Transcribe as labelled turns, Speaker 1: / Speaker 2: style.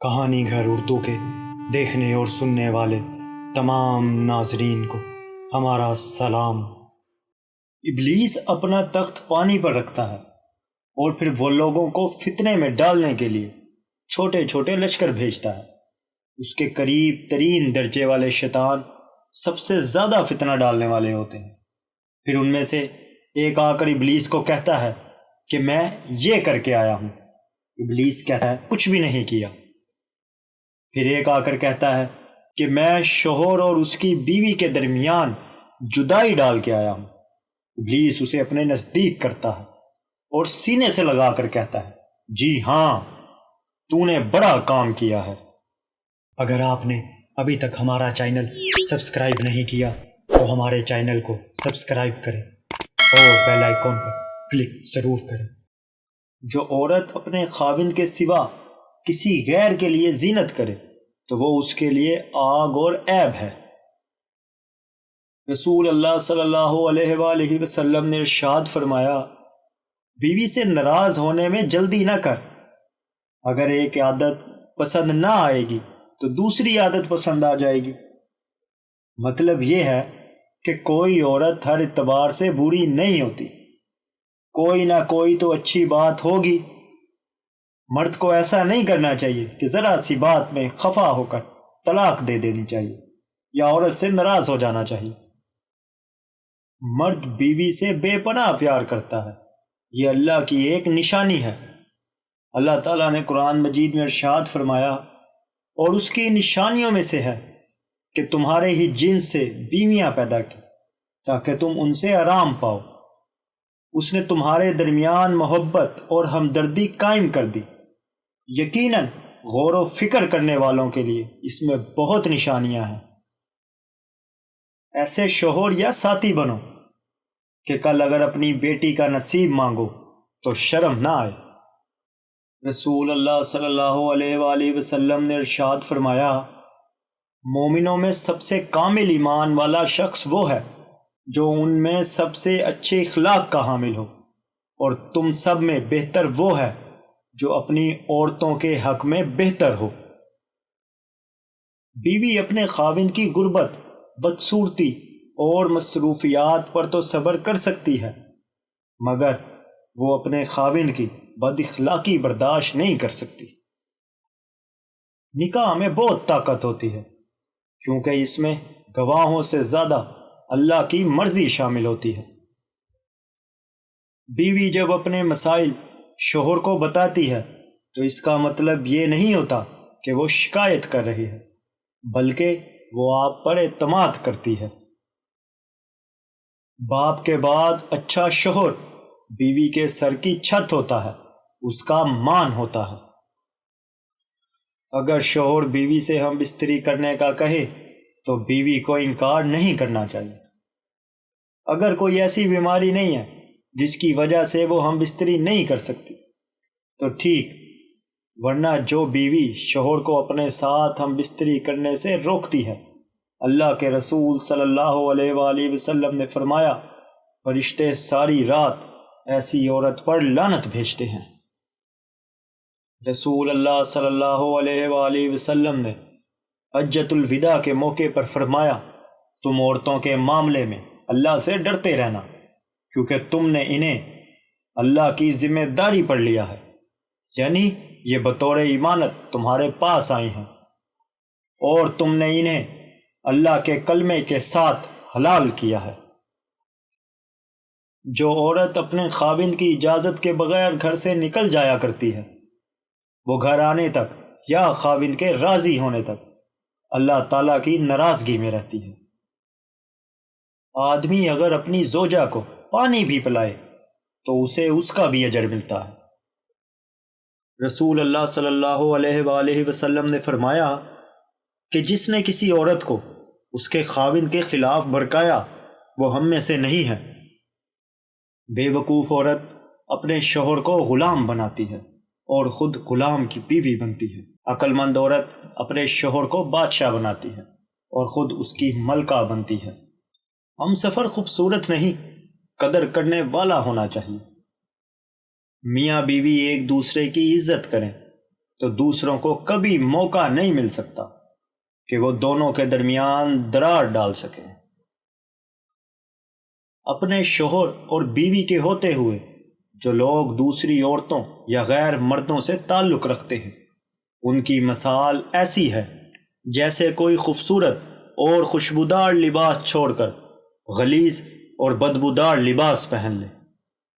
Speaker 1: کہانی گھر اردو کے دیکھنے اور سننے والے تمام ناظرین کو ہمارا سلام۔ ابلیس اپنا تخت پانی پر رکھتا ہے اور پھر وہ لوگوں کو فتنے میں ڈالنے کے لیے چھوٹے چھوٹے لشکر بھیجتا ہے۔ اس کے قریب ترین درجے والے شیطان سب سے زیادہ فتنہ ڈالنے والے ہوتے ہیں۔ پھر ان میں سے ایک آ کر ابلیس کو کہتا ہے کہ میں یہ کر کے آیا ہوں۔ ابلیس کہتا ہے کچھ بھی نہیں کیا۔ پھر ایک آ کر کہتا ہے کہ میں شوہر اور اس کی بیوی کے درمیان جدائی ڈال کے آیا ہوں۔ ابلیس اسے اپنے نزدیک کرتا ہے اور سینے سے لگا کر کہتا ہے جی ہاں، تو نے بڑا کام کیا ہے۔ اگر آپ نے ابھی تک ہمارا چینل سبسکرائب نہیں کیا تو ہمارے چینل کو سبسکرائب کریں اور بیل آئیکن پر کلک ضرور کریں۔ جو عورت اپنے خاوند کے سوا کسی غیر کے لیے زینت کرے تو وہ اس کے لیے آگ اور عیب ہے۔ رسول اللہ صلی اللہ علیہ وآلہ وسلم نے ارشاد فرمایا، بیوی سے ناراض ہونے میں جلدی نہ کر۔ اگر ایک عادت پسند نہ آئے گی تو دوسری عادت پسند آ جائے گی۔ مطلب یہ ہے کہ کوئی عورت ہر اعتبار سے بری نہیں ہوتی، کوئی نہ کوئی تو اچھی بات ہوگی۔ مرد کو ایسا نہیں کرنا چاہیے کہ ذرا سی بات میں خفا ہو کر طلاق دے دینی چاہیے یا عورت سے ناراض ہو جانا چاہیے۔ مرد بیوی سے بے پناہ پیار کرتا ہے، یہ اللہ کی ایک نشانی ہے۔ اللہ تعالیٰ نے قرآن مجید میں ارشاد فرمایا، اور اس کی نشانیوں میں سے ہے کہ تمہارے ہی جنس سے بیویاں پیدا کی تاکہ تم ان سے آرام پاؤ۔ اس نے تمہارے درمیان محبت اور ہمدردی قائم کر دی۔ یقیناً غور و فکر کرنے والوں کے لیے اس میں بہت نشانیاں ہیں۔ ایسے شوہر یا ساتھی بنو کہ کل اگر اپنی بیٹی کا نصیب مانگو تو شرم نہ آئے۔ رسول اللہ صلی اللہ علیہ وآلہ وسلم نے ارشاد فرمایا، مومنوں میں سب سے کامل ایمان والا شخص وہ ہے جو ان میں سب سے اچھے اخلاق کا حامل ہو، اور تم سب میں بہتر وہ ہے جو اپنی عورتوں کے حق میں بہتر ہو۔ بیوی اپنے خاوند کی غربت، بدصورتی اور مصروفیات پر تو صبر کر سکتی ہے، مگر وہ اپنے خاوند کی بد اخلاقی برداشت نہیں کر سکتی۔ نکاح میں بہت طاقت ہوتی ہے کیونکہ اس میں گواہوں سے زیادہ اللہ کی مرضی شامل ہوتی ہے۔ بیوی جب اپنے مسائل شوہر کو بتاتی ہے تو اس کا مطلب یہ نہیں ہوتا کہ وہ شکایت کر رہی ہے، بلکہ وہ آپ پر اعتماد کرتی ہے۔ باپ کے بعد اچھا شوہر بیوی کے سر کی چھت ہوتا ہے، اس کا مان ہوتا ہے۔ اگر شوہر بیوی سے ہم بستری کرنے کا کہے تو بیوی کو انکار نہیں کرنا چاہیے۔ اگر کوئی ایسی بیماری نہیں ہے جس کی وجہ سے وہ ہم بستری نہیں کر سکتی تو ٹھیک، ورنہ جو بیوی شوہر کو اپنے ساتھ ہم بستری کرنے سے روکتی ہے، اللہ کے رسول صلی اللہ علیہ وآلہ وسلم نے فرمایا، فرشتے ساری رات ایسی عورت پر لعنت بھیجتے ہیں۔ رسول اللہ صلی اللہ علیہ وآلہ وسلم نے حجۃ الوداع کے موقع پر فرمایا، تم عورتوں کے معاملے میں اللہ سے ڈرتے رہنا، کیونکہ تم نے انہیں اللہ کی ذمہ داری پر لیا ہے، یعنی یہ بطور امانت تمہارے پاس آئی ہیں، اور تم نے انہیں اللہ کے کلمے کے ساتھ حلال کیا ہے۔ جو عورت اپنے خاوند کی اجازت کے بغیر گھر سے نکل جایا کرتی ہے، وہ گھر آنے تک یا خاوند کے راضی ہونے تک اللہ تعالیٰ کی ناراضگی میں رہتی ہے۔ آدمی اگر اپنی زوجہ کو پانی بھی پلائے تو اسے اس کا بھی اجر ملتا ہے۔ رسول اللہ صلی اللہ علیہ وآلہ وسلم نے فرمایا کہ جس نے کسی عورت کو اس کے خاوند کے خلاف بھڑکایا وہ ہم میں سے نہیں ہے۔ بے وقوف عورت اپنے شوہر کو غلام بناتی ہے اور خود غلام کی بیوی بنتی ہے۔ عقل مند عورت اپنے شوہر کو بادشاہ بناتی ہے اور خود اس کی ملکہ بنتی ہے۔ ہم سفر خوبصورت نہیں، قدر کرنے والا ہونا چاہیے۔ میاں بیوی ایک دوسرے کی عزت کریں تو دوسروں کو کبھی موقع نہیں مل سکتا کہ وہ دونوں کے درمیان درار ڈال سکیں۔ اپنے شوہر اور بیوی کے ہوتے ہوئے جو لوگ دوسری عورتوں یا غیر مردوں سے تعلق رکھتے ہیں، ان کی مثال ایسی ہے جیسے کوئی خوبصورت اور خوشبودار لباس چھوڑ کر غلیظ اور بدبودار لباس پہن لے۔